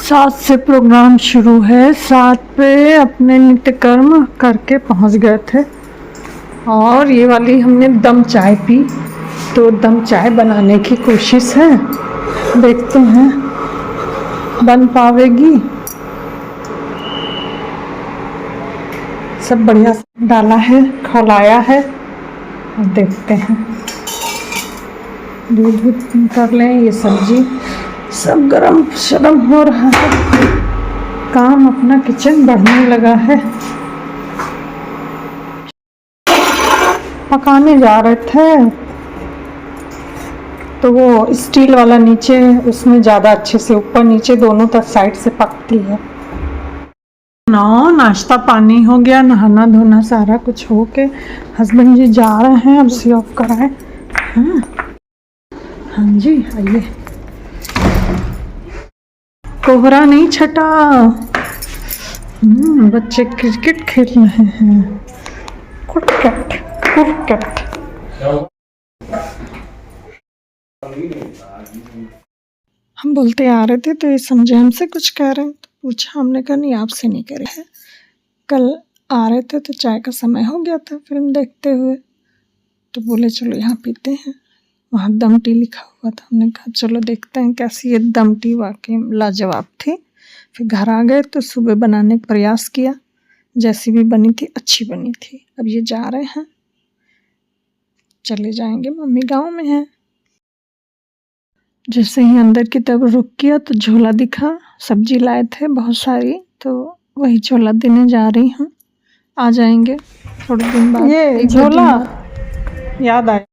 7 से प्रोग्राम शुरू है। 7 पे अपने नित्य कर्म करके पहुंच गए थे और ये वाली हमने दम चाय पी। तो दम चाय बनाने की कोशिश है, देखते हैं बन पावेगी। सब बढ़िया डाला है, खौलाया है और देखते हैं। दूध कर लें, ये सब्जी सब गरम शरम हो रहा है। काम अपना किचन बढ़ने लगा है। पकाने जा रहे थे तो वो स्टील वाला नीचे, उसमें ज़्यादा अच्छे से ऊपर नीचे दोनों तरफ साइड से पकती है। नाश्ता पानी हो गया, नहाना धोना सारा कुछ हो के हस्बैंड जी जा रहे हैं। अब सी ऑफ कराए। हाँ जी, आइए। कोहरा नहीं छटा। बच्चे क्रिकेट खेल रहे हैं। Cricket cricket. हम बोलते आ रहे थे तो ये समझे हमसे कुछ कह रहे हैं, तो पूछा। हमने कहा नहीं, आपसे नहीं कह रहे हैं। कल आ रहे थे तो चाय का समय हो गया था फिल्म देखते हुए, तो बोले चलो यहाँ पीते हैं। वहाँ दम टी लिखा हुआ था। हमने कहा चलो देखते हैं कैसी है दम टी। वाकई लाजवाब थी। फिर घर आ गए तो सुबह बनाने का प्रयास किया, जैसी भी बनी थी अच्छी बनी थी। अब ये जा रहे हैं, चले जाएंगे। मम्मी गांव में है। जैसे ही अंदर की तरफ रुक किया तो झोला दिखा। सब्जी लाए थे बहुत सारी, तो वही झोला देने जा रही हूँ। आ जाएंगे थोड़े दिन बाद। ये झोला याद आया।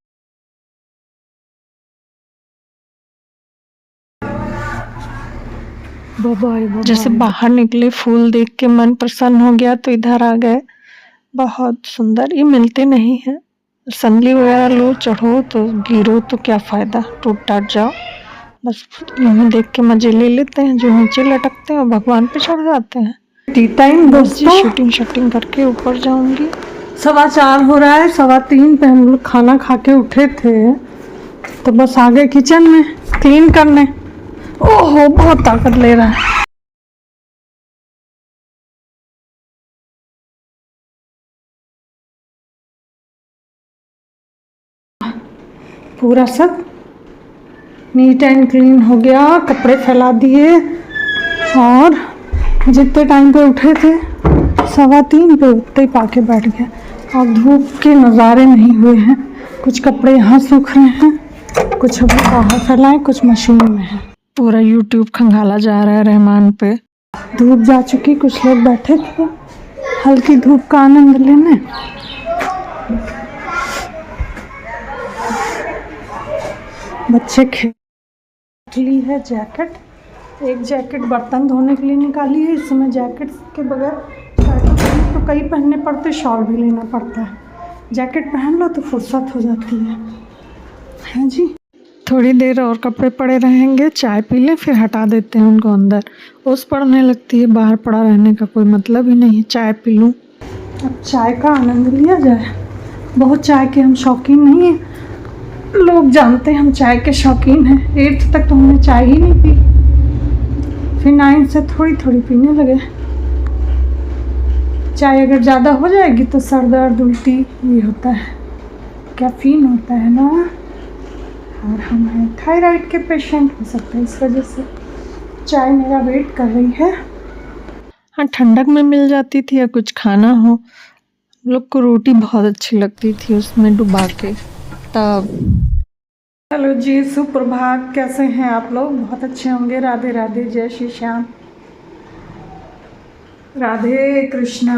जैसे बाहर निकले, फूल देख के मन प्रसन्न हो गया तो इधर आ गए। बहुत सुंदर। ये मिलते नहीं है। संदली वगैरह लो, चढ़ो तो गिरो तो क्या फायदा, टूट टाट जाओ। बस यूं देख के मजे ले लेते हैं। जो नीचे लटकते हैं भगवान पे चढ़ जाते हैं। टी टाइम दोस्तों, शूटिंग करके ऊपर जाऊंगी। 4:15 हो रहा है। 3:15 पे हम लोग खाना खा के उठे थे, तो बस आ गए किचन में क्लीन करने। ओहो, बहुत ताकत ले रहा है। पूरा सब नीट एंड क्लीन हो गया। कपड़े फैला दिए और जितने टाइम पे उठे थे 3:15 पे उठते ही पाके बैठ गए। और धूप के नज़ारे नहीं हुए हैं। कुछ कपड़े यहाँ सूख रहे हैं, कुछ अभी बाहर फैलाए, कुछ मशीन में है। पूरा यूट्यूब खंगाला जा रहा है रहमान पे। धूप जा चुकी। कुछ लोग बैठे थे हल्की धूप का आनंद लेने। बच्चे खेली है जैकेट। एक जैकेट बर्तन धोने के लिए निकाली है। इसमें जैकेट के बगैर तो कई पहनने पड़ते, शॉल भी लेना पड़ता है। जैकेट पहन लो तो फुर्सत हो जाती है जी। थोड़ी देर और कपड़े पड़े रहेंगे, चाय पी लें, फिर हटा देते हैं उनको अंदर। ओस पड़ने लगती है, बाहर पड़ा रहने का कोई मतलब ही नहीं है। चाय पी लूँ। अब चाय का आनंद लिया जाए। बहुत चाय के हम शौकीन नहीं हैं। लोग जानते हैं हम चाय के शौकीन हैं। 8th तक तो हमने चाय ही नहीं पी, फिर 9 से थोड़ी थोड़ी पीने लगे। चाय अगर ज़्यादा हो जाएगी तो सर दर्द, उल्टी ये होता है, कैफीन होता है ना। और हम हैं थायराइड के पेशेंट, हो सकता है इस वजह से चाय मेरा वेट कर रही है। हाँ, ठंडक में मिल जाती थी या कुछ खाना हो। लोग को रोटी बहुत अच्छी लगती थी उसमें डुबा के तब। हेलो जी, सुप्रभात। कैसे हैं आप लोग? बहुत अच्छे होंगे। राधे राधे, जय श्री श्याम, राधे कृष्णा।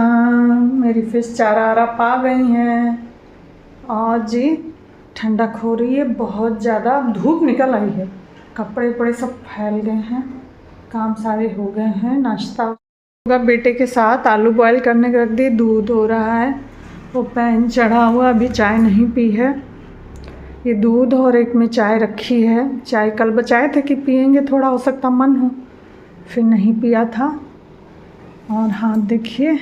मेरी फिश चारा पा गई हैं। और जी ठंडक हो रही है बहुत ज़्यादा। धूप निकल आई है। कपड़े वपड़े सब फैल गए हैं। काम सारे हो गए हैं। नाश्ता होगा बेटे के साथ। आलू बॉयल करने के रख दिए। दूध हो रहा है, वो पैन चढ़ा हुआ। अभी चाय नहीं पी है। ये दूध और एक में चाय रखी है। चाय कल बचाए थे कि पियेंगे, थोड़ा हो सकता मन हो, फिर नहीं पिया था। और हाथ देखिए,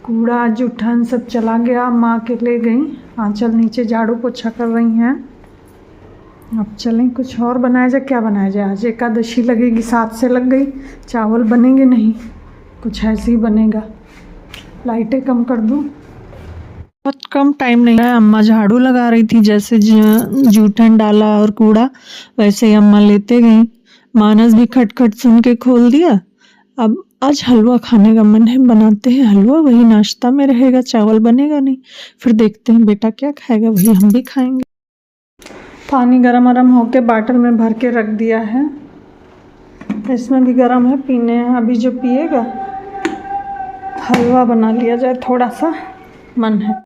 कूड़ा जूठन सब चला गया। माँ के ले गई। आंचल नीचे झाड़ू पोछा कर रही हैं। अब चलें कुछ और बनाया जाए। क्या बनाया जाए? आज एकादशी लगेगी, 7 से लग गई। चावल बनेंगे नहीं, कुछ ऐसे ही बनेगा। लाइटें कम कर दूँ, बहुत कम टाइम नहीं है। अम्मा झाड़ू लगा रही थी, जैसे जूठन डाला और कूड़ा वैसे ही अम्मा लेते गई। मानस भी खटखट सुन के खोल दिया। अब आज हलवा खाने का मन है, बनाते हैं हलवा, वही नाश्ता में रहेगा, चावल बनेगा नहीं। फिर देखते हैं बेटा क्या खाएगा, वही हम भी खाएंगे। पानी गरम गरम होके बाटल में भर के रख दिया है, इसमें भी गरम है, पीने हैं। अभी जो पिएगा हलवा बना लिया जाए, थोड़ा सा मन है।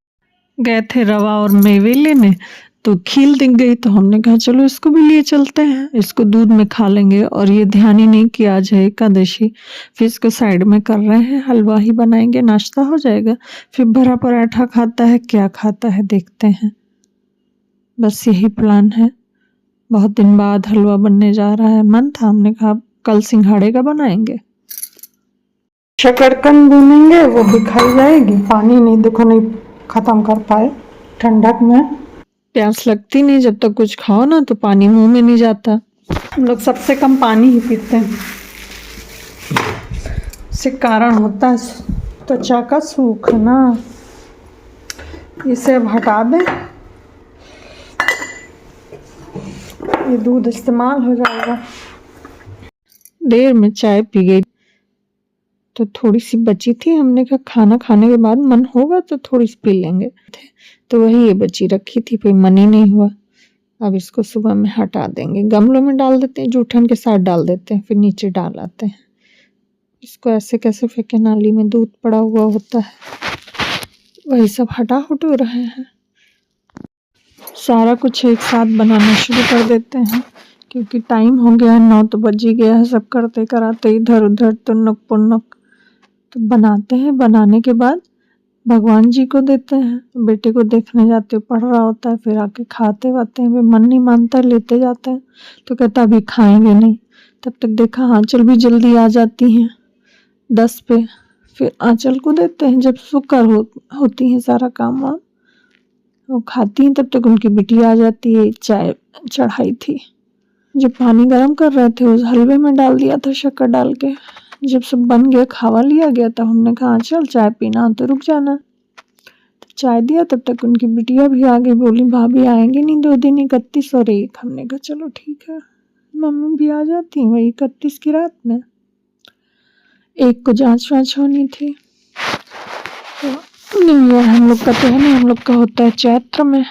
गए थे रवा और मेवे लेने, तो खील दिख गई, तो हमने कहा चलो इसको भी लिए चलते हैं, इसको दूध में खा लेंगे। और ये ध्यान ही नहीं कि आज है एकादशी। फिर इसको साइड में कर रहे हैं, हलवा ही बनाएंगे, नाश्ता हो जाएगा। फिर भरा पराठा खाता है, क्या खाता है देखते हैं। बस यही प्लान है। बहुत दिन बाद हलवा बनने जा रहा है, मन था, हमने कहा कल सिंघाड़े का बनाएंगे। शकरकंद भूनेंगे, वो भी खाई जाएगी। पानी नहीं, देखो नहीं ख़त्म कर पाए ठंडक में। प्यास लगती नहीं जब तक कुछ खाओ ना, तो पानी मुंह में नहीं जाता। हम लोग सबसे कम पानी ही पीते हैं, इससे कारण होता है त्वचा का सूखना। इसे अब हटा दें, ये दूध इस्तेमाल हो जाएगा। देर में चाय पी गई, तो थोड़ी सी बची थी, हमने कहा खाना खाने के बाद मन होगा तो थोड़ी सी पी लेंगे, तो वही ये बची रखी थी, फिर मन ही नहीं हुआ। अब इसको सुबह में हटा देंगे, गमलों में डाल देते हैं, जूठन के साथ डाल देते हैं, फिर नीचे डाल आते हैं। इसको ऐसे कैसे फेंके, नाली में दूध पड़ा हुआ होता है, वही सब हटा हुटू रहे हैं। सारा कुछ एक साथ बनाना शुरू कर देते हैं, क्योंकि टाइम हो गया है, 9 तो बज ही गया है। सब करते कराते इधर उधर तुन्नुक पुन्नुक, तो बनाते हैं। बनाने के बाद भगवान जी को देते हैं, बेटे को देखने जाते, पढ़ रहा होता है, फिर आके खाते वाते हैं। वे मन नहीं मानता, लेते जाते हैं, तो कहता अभी खाएंगे नहीं। तब तक देखा आंचल भी जल्दी आ जाती हैं 10 पे, फिर आंचल को देते हैं। जब शुक्र होती हैं सारा काम वाम, वो खाती हैं, तब तक उनकी बिटिया आ जाती है। चाय चढ़ाई थी, जब पानी गर्म कर रहे थे उस हलवे में डाल दिया था शक्कर डाल के। जब सब बन गया, खावा लिया गया, तब हमने कहा चल चाय पीना तो रुक जाना, तो चाय दिया। तब तक उनकी बिटिया भी आ गई, बोली भाभी आएंगे नहीं 2 दिन, 31 और 1। हमने कहा चलो ठीक है, मम्मी भी आ जाती वही 31 की रात में। 1 को जांच वाँच होनी थी। तो न्यू ईयर हम लोग का तो है नहीं, हम लोग का होता है चैत्र में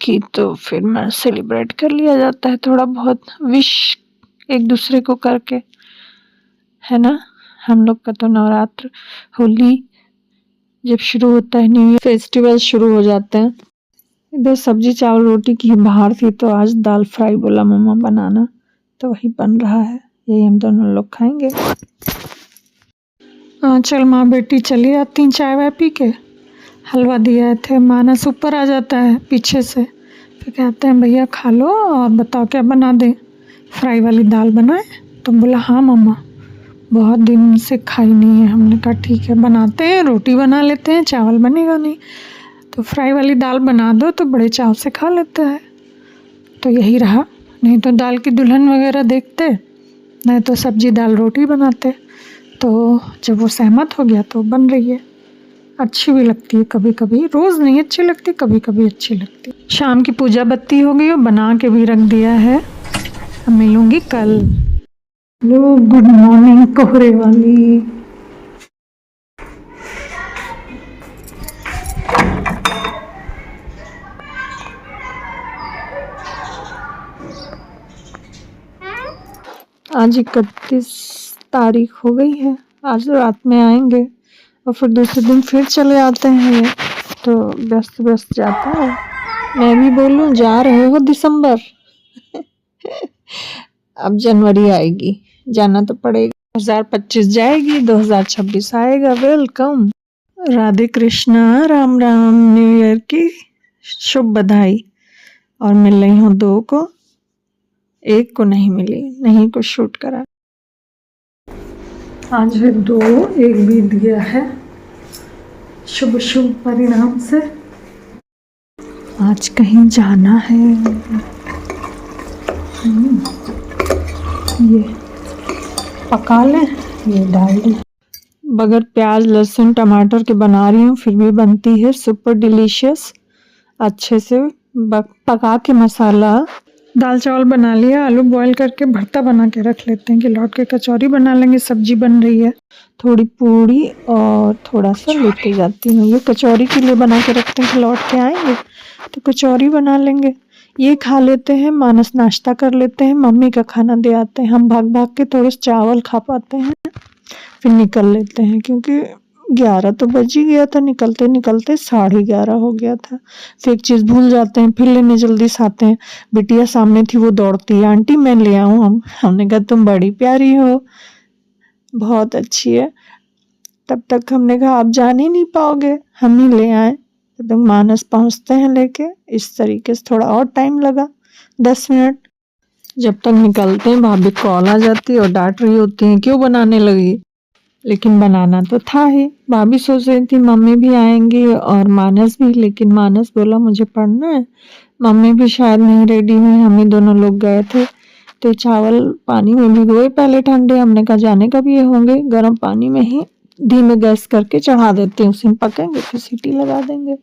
की, तो फिर मैं सेलिब्रेट कर लिया जाता है, थोड़ा बहुत विश एक दूसरे को करके, है ना। हम लोग का तो नवरात्र, होली जब शुरू होता है, न्यू ईयर फेस्टिवल शुरू हो जाते हैं। इधर सब्जी चावल रोटी की बाहर थी, तो आज दाल फ्राई बोला मम्मा बनाना, तो वही बन रहा है, यही हम दोनों लोग खाएंगे। चल माँ बेटी चली जाती हैं चाय वाय पी के। हलवा दिए थे, मानस ऊपर आ जाता है पीछे से, फिर कहते हैं भैया खा लो और बताओ क्या बना दें, फ्राई वाली दाल बनाए। तो बोला हाँ मम्मा, बहुत दिन से खाई नहीं है। हमने कहा ठीक है बनाते हैं, रोटी बना लेते हैं, चावल बनेगा नहीं, तो फ्राई वाली दाल बना दो तो बड़े चाव से खा लेते हैं। तो यही रहा, नहीं तो दाल की दुल्हन वगैरह देखते, नहीं तो सब्जी दाल रोटी बनाते। तो जब वो सहमत हो गया तो बन रही है, अच्छी भी लगती है कभी कभी, रोज़ नहीं अच्छी लगती, कभी कभी अच्छी लगती। शाम की पूजा बत्ती हो गई और बना के भी रख दिया है, मिलूंगी कल। लो गुड मॉर्निंग कोहरे वाली। आज 31 तारीख हो गई है, आज रात में आएंगे और फिर दूसरे दिन फिर चले आते हैं, ये तो व्यस्त व्यस्त जाता है। मैं भी बोलूं जा रहे हो दिसंबर अब जनवरी आएगी, जाना तो पड़ेगा। 2025 जाएगी, 2026 आएगा। Welcome, Radhe Krishna, Ram Ram, new year की शुभ बधाई। और मिल रही हूँ 2 को, 1 को नहीं मिली, नहीं को शूट करा। आज है 2, 1 बीत गया है शुभ शुभ परिणाम से। आज कहीं जाना है, ये पका लें, ये डाल दें। बगैर प्याज लहसुन टमाटर के बना रही हूँ, फिर भी बनती है सुपर डिलीशियस। अच्छे से पका के मसाला। दाल चावल बना लिया, आलू बॉईल करके भरता बना के रख लेते हैं कि लौट के कचौरी बना लेंगे। सब्जी बन रही है, थोड़ी पूड़ी और थोड़ा सा लेते जाती हूँ। ये कचौरी के लिए बना के रखते हैं कि लौट के आएंगे तो कचौरी बना लेंगे। ये खा लेते हैं, मानस नाश्ता कर लेते हैं, मम्मी का खाना दे आते हैं। हम भाग भाग के थोड़े चावल खा पाते हैं, फिर निकल लेते हैं क्योंकि 11 तो बज ही गया था। निकलते निकलते 11:30 हो गया था। फिर एक चीज़ भूल जाते हैं, फिर लेने जल्दी से आते हैं। बिटिया सामने थी, वो दौड़ती है, आंटी मैं ले आऊँ। हमने कहा तुम बड़ी प्यारी हो, बहुत अच्छी है। तब तक हमने कहा आप जान ही नहीं पाओगे, हम ही ले आए। तब तक मानस पहुँचते हैं लेके। इस तरीके से थोड़ा और टाइम लगा, 10 मिनट। जब तक निकलते हैं भाभी कॉल आ जाती है और डांट रही होती है क्यों बनाने लगी, लेकिन बनाना तो था ही। भाभी सोच रही थी मम्मी भी आएंगी और मानस भी, लेकिन मानस बोला मुझे पढ़ना है। मम्मी भी शायद नहीं रेडी हुई, हम ही दोनों लोग गए थे। तो चावल पानी में भिगोए पहले ठंडे, हमने कहा जाने कब ये होंगे, गर्म पानी में ही धीमे गैस करके चढ़ा देते हैं, उसी में पकेंगे फिर सीटी लगा देंगे।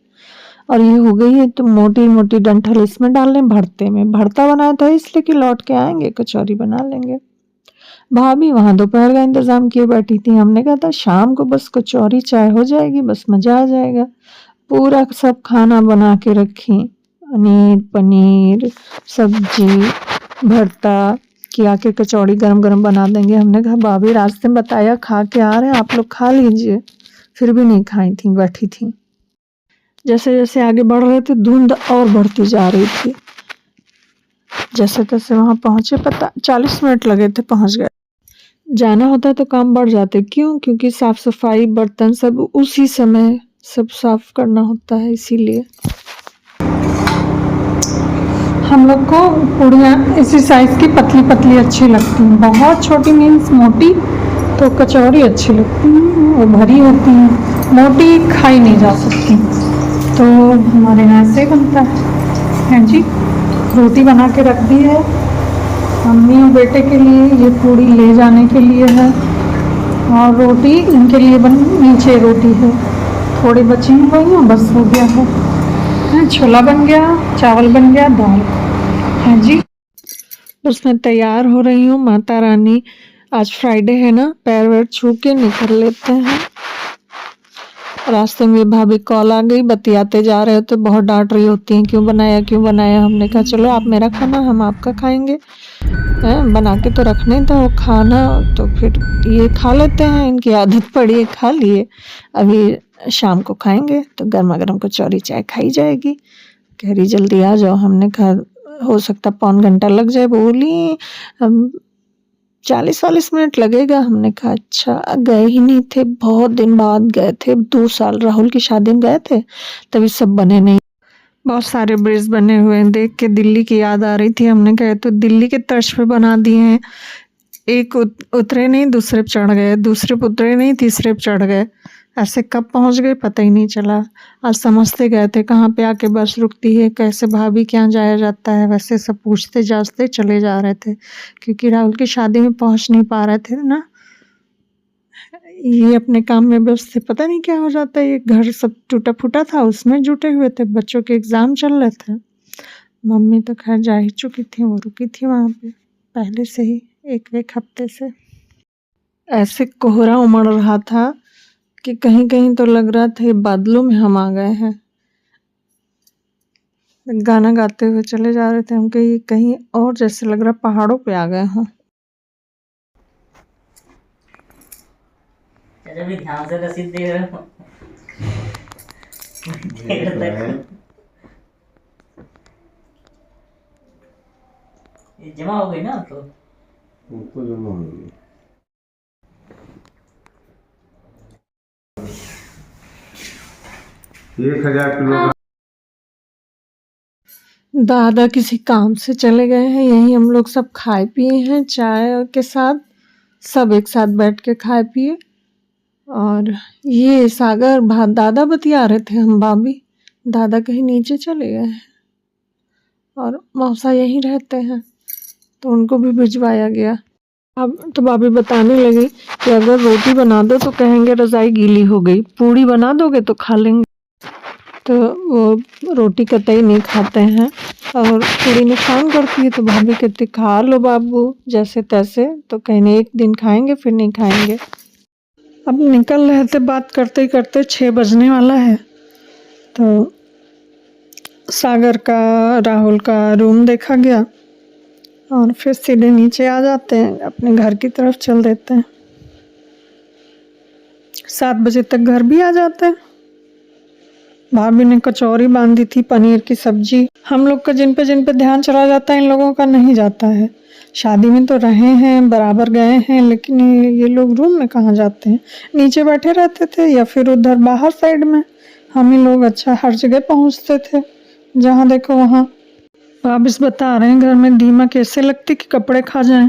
और ये हो गई है तो मोटी मोटी डंठल इसमें डाल लें भरते में। भरता बनाया था इसलिए कि लौट के आएंगे कचौरी बना लेंगे। भाभी वहां दोपहर का इंतजाम किए बैठी थी। हमने कहा था शाम को बस कचौरी चाय हो जाएगी, बस मजा आ जाएगा। पूरा सब खाना बना के रखी, पनीर सब्जी भरता किया के कचौड़ी गरम गरम बना देंगे। हमने कहा भाभी रास्ते में बताया खा के आ रहे हैं, आप लोग खा लीजिए। फिर भी नहीं खाई थी, बैठी थी। जैसे जैसे आगे बढ़ रहे थे धुंध और बढ़ती जा रही थी। जैसे तैसे वहां पहुंचे, पता 40 मिनट लगे थे, पहुंच गए। जाना होता तो काम बढ़ जाते, क्यों? क्योंकि साफ सफाई बर्तन सब उसी समय सब साफ करना होता है, इसीलिए। हम लोग को पूड़ियाँ इसी साइज़ की पतली पतली अच्छी लगती हैं, बहुत छोटी मीन्स मोटी तो कचौरी अच्छी लगती हैं, वो भरी होती हैं, मोटी खाई नहीं जा सकती। तो हमारे यहाँ ऐसे बनता है जी। रोटी बना के रख दी है मम्मी और बेटे के लिए, ये पूड़ी ले जाने के लिए है, और रोटी इनके लिए नीचे रोटी है, थोड़ी बची हुई है, बस हो गया है। छोला बन गया, चावल बन गया, दाल है जी। बस मैं तैयार हो रही हूँ। माता रानी आज फ्राइडे है ना, पैर वैर छू के निकल लेते हैं। रास्ते में भाभी कॉल आ गई, बतियाते जा रहे थे, बहुत डांट रही होती हैं क्यों बनाया क्यों बनाया। हमने कहा चलो आप मेरा खाना हम आपका खाएंगे, बना के तो रखने था वो खाना, तो फिर ये खा लेते हैं, इनकी आदत पड़ी है, खा लिए। अभी शाम को खाएंगे तो गर्मा गर्म कचौरी चाय खाई जाएगी। कह रही जल्दी आ जाओ। हमने कहा हो सकता 1.25 घंटा लग जाए। बोली 40-40 मिनट लगेगा। हमने कहा अच्छा। गए ही नहीं थे, बहुत दिन बाद गए थे, 2 साल राहुल की शादी में गए थे, तभी सब बने नहीं। बहुत सारे ब्रिज बने हुए हैं, देख के दिल्ली की याद आ रही थी। हमने कहा तो दिल्ली के तर्ज पे बना दिए हैं। एक उतरे नहीं दूसरे पे चढ़ गए, दूसरे पे उतरे नहीं तीसरे पे चढ़ गए, ऐसे कब पहुंच गए पता ही नहीं चला। आज समझते गए थे कहाँ पे आके बस रुकती है, कैसे भाभी क्या जाया जाता है, वैसे सब पूछते जाते चले जा रहे थे, क्योंकि राहुल की शादी में पहुंच नहीं पा रहे थे ना, ये अपने काम में व्यस्त थे। पता नहीं क्या हो जाता है, ये घर सब टूटा फूटा था, उसमें जुटे हुए थे, बच्चों के एग्जाम चल रहे थे। मम्मी तो खैर जा ही चुकी थी, वो रुकी थी वहाँ पे पहले से ही एक हफ्ते से। ऐसे कोहरा उमड़ रहा था कि कहीं कहीं तो लग रहा था बादलों में हम आ गए हैं। गाना गाते हुए चले जा रहे थे हम, कहीं और जैसे लग रहा पहाड़ों पे आ गए हों। भी ध्यान से रसीद दे रहे हो। ये जमा हो गई ना, तो जमा हो गई। दादा किसी काम से चले गए हैं, यहीं हम लोग सब खाए पिए हैं, चाय के साथ सब एक साथ बैठ के खाए पिए। और ये सागर दादा बतिया रहे थे, हम भाभी दादा कहीं नीचे चले गए हैं और मौसा यहीं रहते हैं। तो उनको भी भिजवाया गया। अब तो भाभी बताने लगी कि अगर रोटी बना दो तो कहेंगे रज़ाई गीली हो गई, पूड़ी बना दोगे तो खा लेंगे। तो वो रोटी कतई नहीं खाते हैं और पूड़ी नुकसान करती है। तो भाभी कहती खा लो बाबू जैसे तैसे, तो कहने एक दिन खाएंगे फिर नहीं खाएंगे। अब निकल रहे थे, बात करते करते 6 बजने वाला है। तो सागर का, राहुल का रूम देखा गया और फिर सीधे नीचे आ जाते हैं, अपने घर की तरफ चल देते हैं। 7 बजे तक घर भी आ जाते हैं। भाभी ने कचौरी बांधी थी, पनीर की सब्जी। हम लोग का जिन पे ध्यान चला जाता है, इन लोगों का नहीं जाता है। शादी में तो रहे हैं, बराबर गए हैं, लेकिन ये लोग रूम में कहाँ जाते हैं। नीचे बैठे रहते थे या फिर उधर बाहर साइड में। हम ही लोग अच्छा हर जगह पहुँचते थे, जहाँ देखो वहाँ। वापिस बता रहे हैं घर में दीमक ऐसे लगती कि कपड़े खा जाएं।